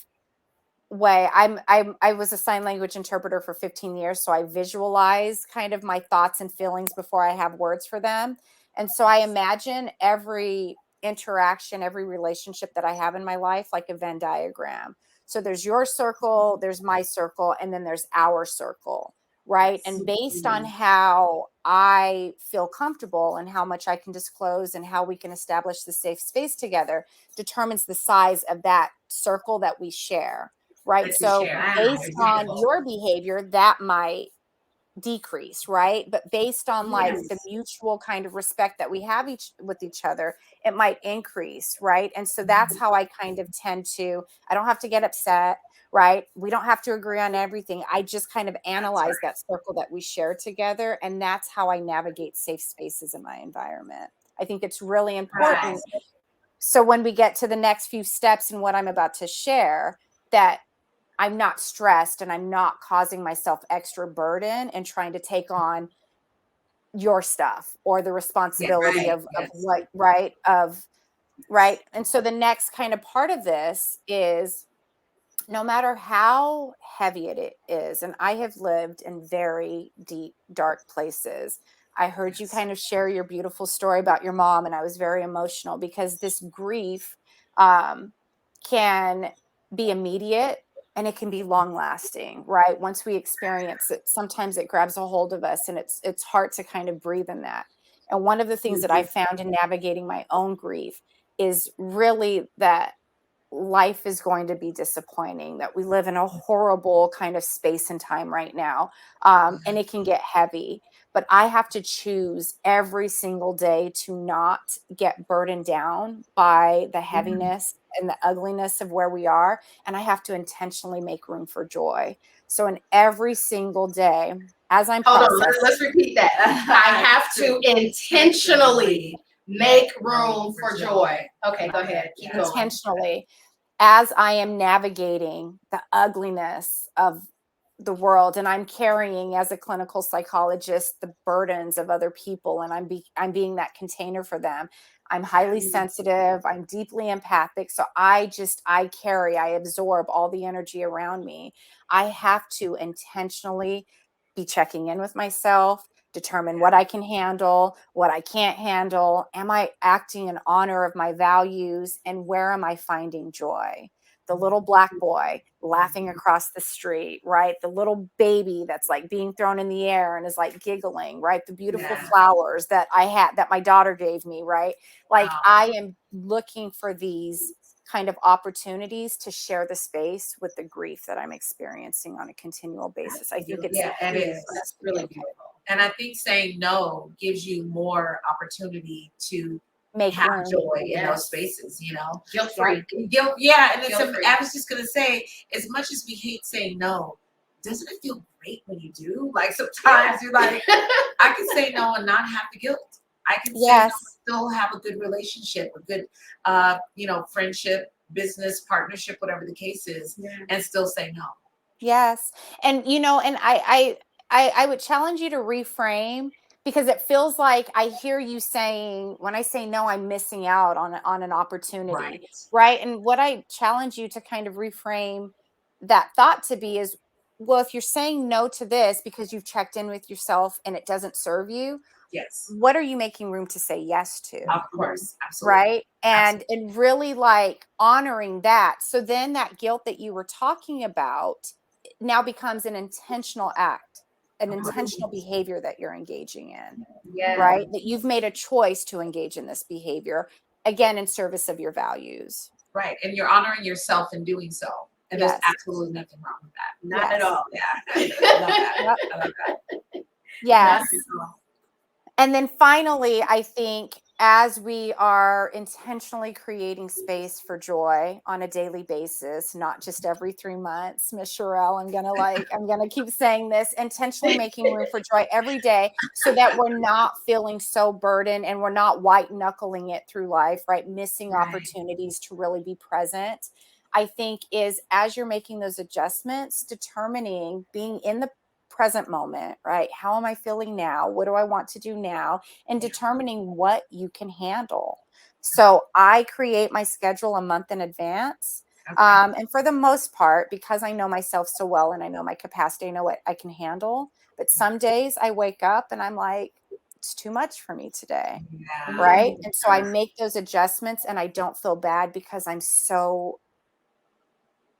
way. I was a sign language interpreter for 15 years, so I visualize kind of my thoughts and feelings before I have words for them. And so I imagine every interaction, every relationship that I have in my life like a Venn diagram. So there's your circle, there's my circle, and then there's our circle, right? And based on how I feel comfortable and how much I can disclose and how we can establish the safe space together determines the size of that circle that we share. Right. So based on your behavior, that might decrease, right? But based on like the mutual kind of respect that we have with each other, it might increase, right? And so that's how I kind of tend to, I don't have to get upset, right? We don't have to agree on everything. I just kind of analyze that circle that we share together. And that's how I navigate safe spaces in my environment. I think it's really important. So when we get to the next few steps in what I'm about to share, that I'm not stressed and I'm not causing myself extra burden and trying to take on your stuff or the responsibility of what, right. And so the next kind of part of this is no matter how heavy it is, and I have lived in very deep, dark places. I heard you kind of share your beautiful story about your mom, and I was very emotional because this grief can be immediate and it can be long lasting, right? Once we experience it, sometimes it grabs a hold of us and it's hard to kind of breathe in that. And one of the things that I found in navigating my own grief is really that life is going to be disappointing, that we live in a horrible kind of space and time right now. And it can get heavy, but I have to choose every single day to not get burdened down by the heaviness and the ugliness of where we are. And I have to intentionally make room for joy. So in every single day, as I'm processing, let's repeat that. I have to intentionally make room for joy. Okay, go ahead. Keep going. Intentionally, as I am navigating the ugliness of the world, and I'm carrying as a clinical psychologist the burdens of other people, and I'm being that container for them. I'm highly sensitive. I'm deeply empathic. So I absorb all the energy around me. I have to intentionally be checking in with myself, determine what I can handle, what I can't handle. Am I acting in honor of my values? And where am I finding joy? The little black boy laughing across the street, right? The little baby that's like being thrown in the air and is like giggling, right? The beautiful flowers that that my daughter gave me, right? Like I am looking for these kind of opportunities to share the space with the grief that I'm experiencing on a continual basis. I think it's That's really beautiful. And I think saying no gives you more opportunity to make have room. joy in those spaces, Guilt free. And Guilt-free. I was just gonna say, as much as we hate saying no, doesn't it feel great when you do? Like sometimes you're like, I can say no and not have the guilt. I can say no and still have a good relationship, a good friendship, business, partnership, whatever the case is, and still say no. Yes. And and I would challenge you to reframe, because it feels like I hear you saying, when I say no, I'm missing out on an opportunity. Right. And what I challenge you to kind of reframe that thought to be is, well, if you're saying no to this because you've checked in with yourself and it doesn't serve you, what are you making room to say yes to? Of course. Absolutely. Right. And really like honoring that. So then that guilt that you were talking about now becomes an intentional act, an intentional behavior that you're engaging in, right? That you've made a choice to engage in this behavior, again, in service of your values. Right. And you're honoring yourself in doing so. And there's absolutely nothing wrong with that. Not at all. Yeah. I love that. Yes. And then finally, I think as we are intentionally creating space for joy on a daily basis, not just every 3 months, Miss Shirrell, I'm gonna keep saying this, intentionally making room for joy every day so that we're not feeling so burdened and we're not white knuckling it through life, right? Missing opportunities to really be present. I think is as you're making those adjustments, determining being in the present moment, right? How am I feeling now? What do I want to do now? And determining what you can handle. So I create my schedule a month in advance. And for the most part, because I know myself so well and I know my capacity, I know what I can handle. But some days I wake up and I'm like, it's too much for me today. Right. And so I make those adjustments and I don't feel bad because I'm so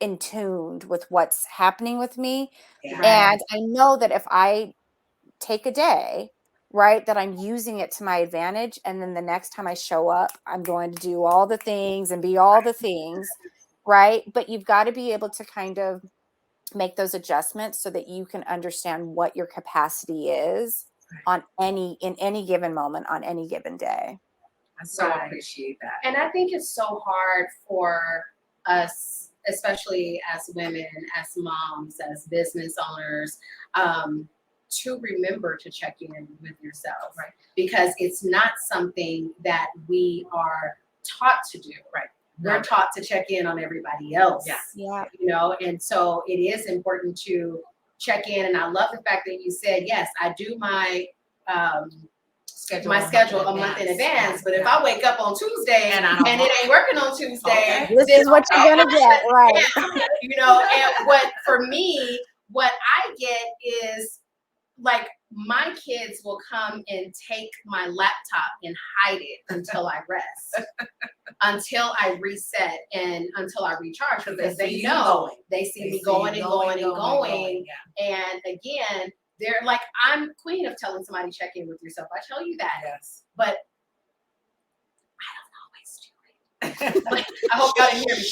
in tuned with what's happening with me. And I know that if I take a day, right, that I'm using it to my advantage. And then the next time I show up, I'm going to do all the things and be all the things, right? But you've got to be able to kind of make those adjustments so that you can understand what your capacity is in any given moment on any given day. I so appreciate that. And I think it's so hard for us, especially as women, as moms, as business owners, to remember to check in with yourself, right? Because it's not something that we are taught to do, right? We're taught to check in on everybody else, Yeah. you know, and so it is important to check in. And I love the fact that you said, yes, I do my schedule a month in advance. But if I wake up on Tuesday and it ain't working on Tuesday, this is what you're gonna get, right? You know, and what for me, what I get is like my kids will come and take my laptop and hide it until I rest, until I reset and until I recharge, because they know they see me going and going and going. And again, they're like, I'm queen of telling somebody check in with yourself. I tell you that, but I don't always do it. Like, I hope y'all didn't hear me.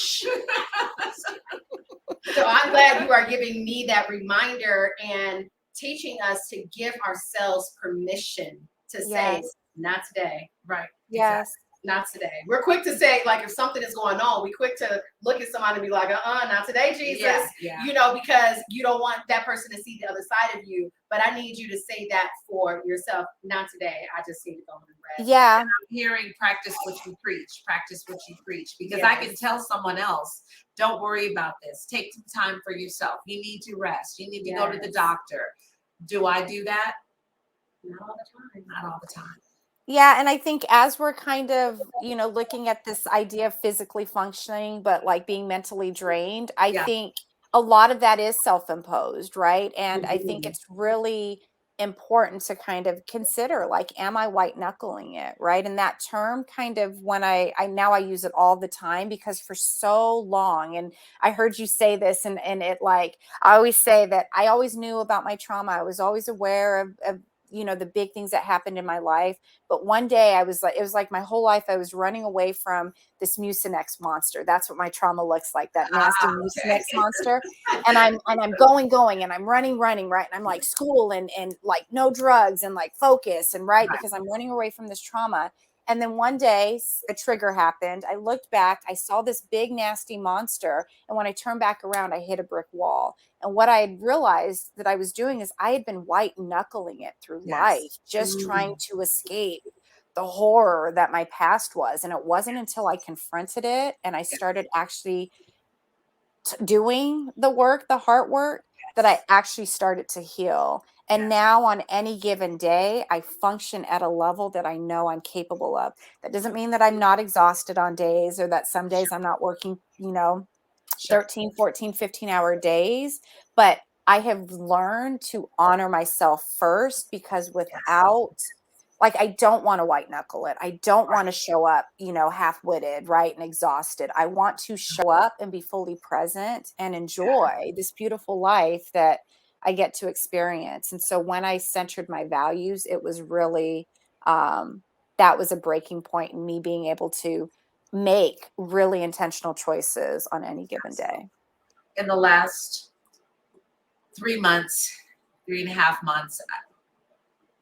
So I'm glad you are giving me that reminder and teaching us to give ourselves permission to say, not today. Right. Yes. Not today. We're quick to say, like, if something is going on, we're quick to look at somebody and be like, not today, Jesus. You know, because you don't want that person to see the other side of you. But I need you to say that for yourself. Not today. I just need to go and rest. Yeah. And I'm hearing practice what you preach. Practice what you preach. Because I can tell someone else, don't worry about this. Take some time for yourself. You need to rest. You need to go to the doctor. Do I do that? Not all the time. Not all the time. Yeah, and I think as we're kind of, you know, looking at this idea of physically functioning, but like being mentally drained, I think a lot of that is self-imposed, right? And I think it's really important to kind of consider, like, am I white knuckling it, right? And that term kind of, when I now I use it all the time, because for so long, and I heard you say this, and it, like, I always say that I always knew about my trauma. I was always aware of you know, the big things that happened in my life. But one day I was like, it was like my whole life I was running away from this Mucinex monster. That's what my trauma looks like, that nasty Mucinex monster. And I'm going, and I'm running, right? And I'm like, school and like no drugs and like focus and because I'm running away from this trauma. And then one day a trigger happened. I looked back, I saw this big nasty monster. And when I turned back around, I hit a brick wall. And what I had realized that I was doing is I had been white knuckling it through life, just trying to escape the horror that my past was. And it wasn't until I confronted it and I started actually doing the work, the heart work, that I actually started to heal. And now on any given day, I function at a level that I know I'm capable of. That doesn't mean that I'm not exhausted on days, or that some days I'm not working, you know, 13, 14, 15-hour days. But I have learned to honor myself first, because without, like, I don't want to white knuckle it. I don't want to show up, you know, half-witted, right, and exhausted. I want to show up and be fully present and enjoy this beautiful life that I get to experience. And so when I centered my values, it was really, that was a breaking point in me being able to make really intentional choices on any given day. In the last 3 months, 3.5 months,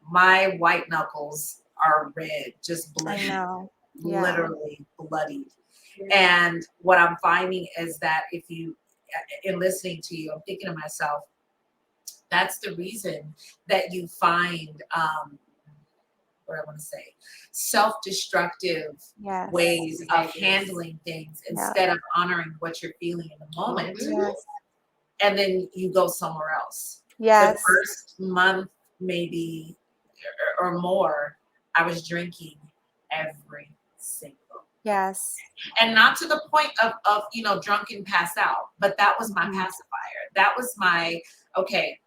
my white knuckles are red, just I bloody, know. Yeah. literally bloodied. And what I'm finding is that if you, in listening to you, I'm thinking to myself, that's the reason that you find, what I want to say, self-destructive Yes. ways of handling things Yeah. instead of honoring what you're feeling in the moment. Yes. And then you go somewhere else. The Yes. first month, maybe or more, I was drinking every single. Yes. And not to the point of drunk and pass out, but that was my Mhm. pacifier. That was my, okay,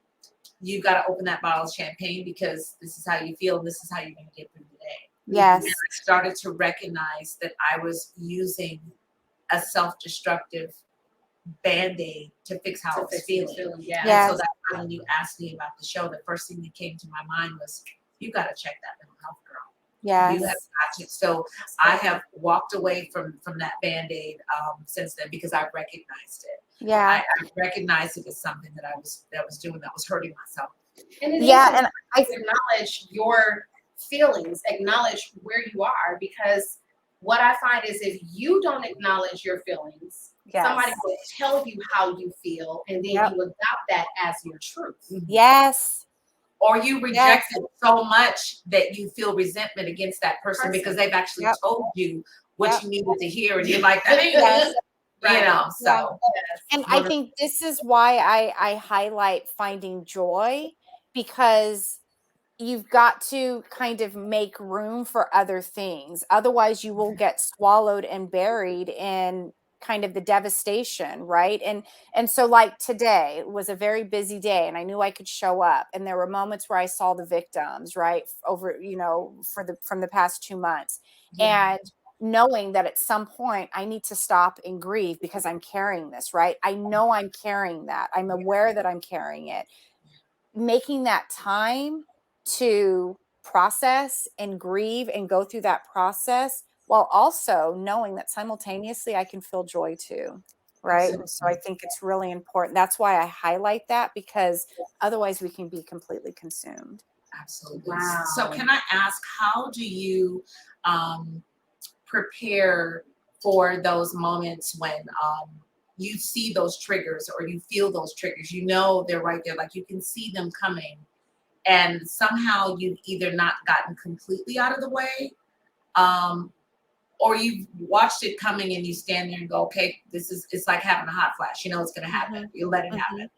you got to open that bottle of champagne because this is how you feel and this is how you're going to get through the day. Yes. And I started to recognize that I was using a self-destructive Band-Aid to fix how I was feeling. Yeah. And Yes. so that's why when you asked me about the show, the first thing that came to my mind was, you got to check that mental health girl. Yes. You have got to. So I have walked away from that Band-Aid since then because I recognized it. Yeah. I recognized it as something that I was doing that was hurting myself. And it Yeah, is and I acknowledge your feelings, acknowledge where you are, because what I find is if you don't acknowledge your feelings, somebody yes. will tell you how you feel, and then Yep. you adopt that as your truth. Yes. Or you reject it so much that you feel resentment against that person because they've actually Yep. told you what Yep. you needed to hear, and you're like, that ain't Yes. you know. So And I think this is why I highlight finding joy, because you've got to kind of make room for other things. Otherwise, you will get swallowed and buried in kind of the devastation, right? And so like today was a very busy day and I knew I could show up, and there were moments where I saw the victims, right, over, from the past 2 months. And knowing that at some point I need to stop and grieve because I'm carrying this, right? I know I'm carrying that. I'm aware that I'm carrying it. Making that time to process and grieve and go through that process, while also knowing that simultaneously I can feel joy too, right? And so I think it's really important. That's why I highlight that, because otherwise we can be completely consumed. Absolutely. Wow. So can I ask, how do you prepare for those moments when you see those triggers or you feel those triggers? You know they're right there, like you can see them coming, and somehow you've either not gotten completely out of the way, or you've watched it coming and you stand there and go, okay, it's like having a hot flash. You know it's going to happen. You let it happen.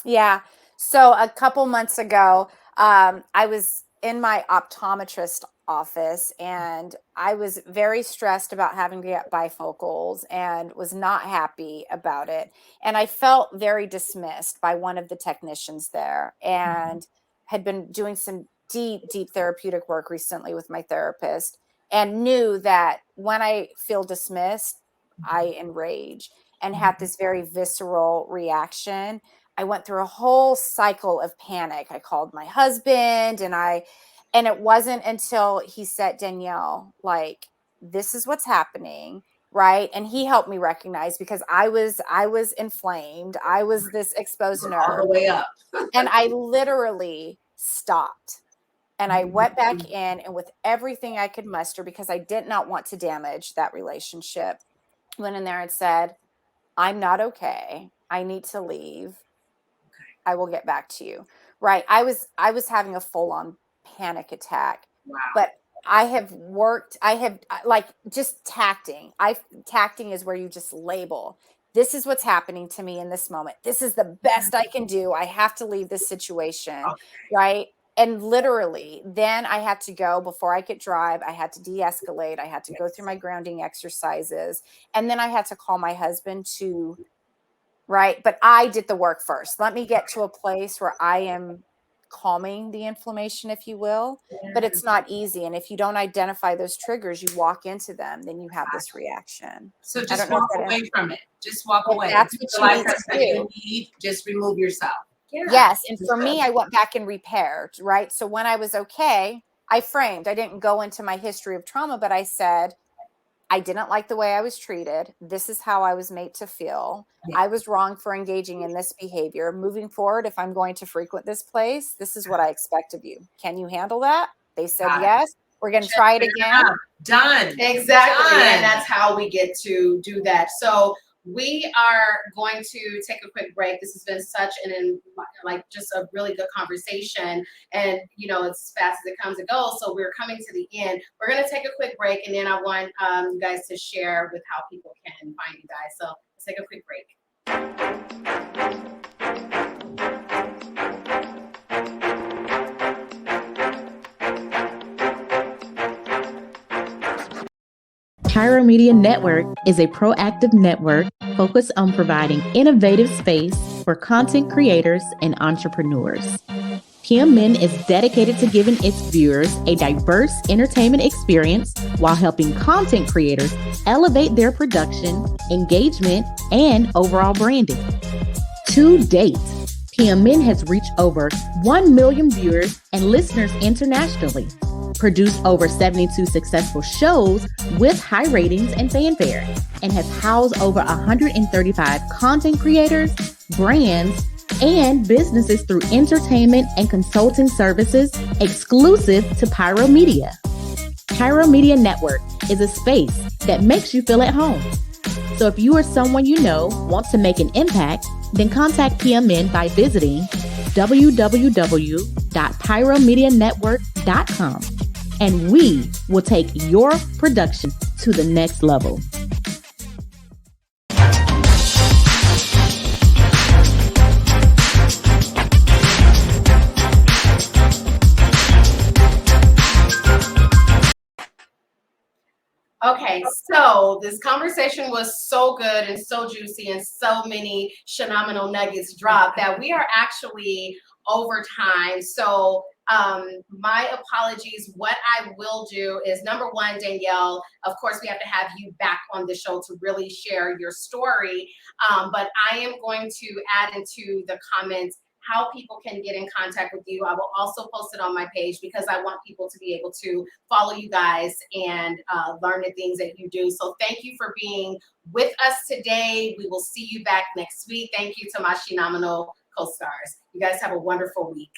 Yeah. So a couple months ago, I was in my optometrist office and I was very stressed about having to get bifocals and was not happy about it. And I felt very dismissed by one of the technicians there, and had been doing some deep, deep therapeutic work recently with my therapist, and knew that when I feel dismissed, I enrage and have this very visceral reaction. I went through a whole cycle of panic. I called my husband and it wasn't until he said, Danielle, like, this is what's happening, right? And he helped me recognize, because I was inflamed. I was this exposed All nerve. the way up. And I literally stopped. And I went back in, and with everything I could muster, because I did not want to damage that relationship, went in there and said, I'm not okay. I need to leave. I will get back to you. Right. I was having a full on panic attack. Wow. But I have like just tacting is where you just label, this is what's happening to me in this moment. This is the best I can do. I have to leave this situation. Okay. Right. And literally, then I had to go, before I could drive, I had to de-escalate. I had to go through my grounding exercises. And then I had to call my husband to, right. But I did the work first. Let me get to a place where I am calming the inflammation, if you will. But it's not easy. And if you don't identify those triggers, you walk into them, then you have this reaction. So I just don't know if walk that away from it. Just walk If away. that's If you what feel you like need that's to what you do. need, just remove yourself. Yes. And for me, I went back and repaired, right? So when I was okay, I didn't go into my history of trauma, but I said, I didn't like the way I was treated. This is how I was made to feel. Yeah. I was wrong for engaging in this behavior. Moving forward, if I'm going to frequent this place, this is what I expect of you. Can you handle that? They said Got it. yes. We're going to try it again. Done. Exactly. Done. And that's how we get to do that. So we are going to take a quick break. This has been such just a really good conversation. And, it's as fast as it comes and goes. So we're coming to the end. We're going to take a quick break. And then I want you guys to share with how people can find you guys. So let's take a quick break. Pyro Media Network is a proactive network focused on providing innovative space for content creators and entrepreneurs. PMN is dedicated to giving its viewers a diverse entertainment experience while helping content creators elevate their production, engagement, and overall branding. To date, PMN has reached over 1 million viewers and listeners internationally, produced over 72 successful shows with high ratings and fanfare, and has housed over 135 content creators, brands, and businesses through entertainment and consulting services exclusive to Pyro Media. Pyro Media Network is a space that makes you feel at home. So if you or someone you know wants to make an impact, then contact PMN by visiting www.pyromedianetwork.com, and we will take your production to the next level. Okay, so this conversation was so good and so juicy and so many phenomenal nuggets dropped that we are actually over time. So my apologies. What I will do is, number one, Danyelle, of course, we have to have you back on the show to really share your story. But I am going to add into the comments how people can get in contact with you. I will also post it on my page because I want people to be able to follow you guys and learn the things that you do. So thank you for being with us today. We will see you back next week. Thank you to my Shenomenal co-stars. You guys have a wonderful week.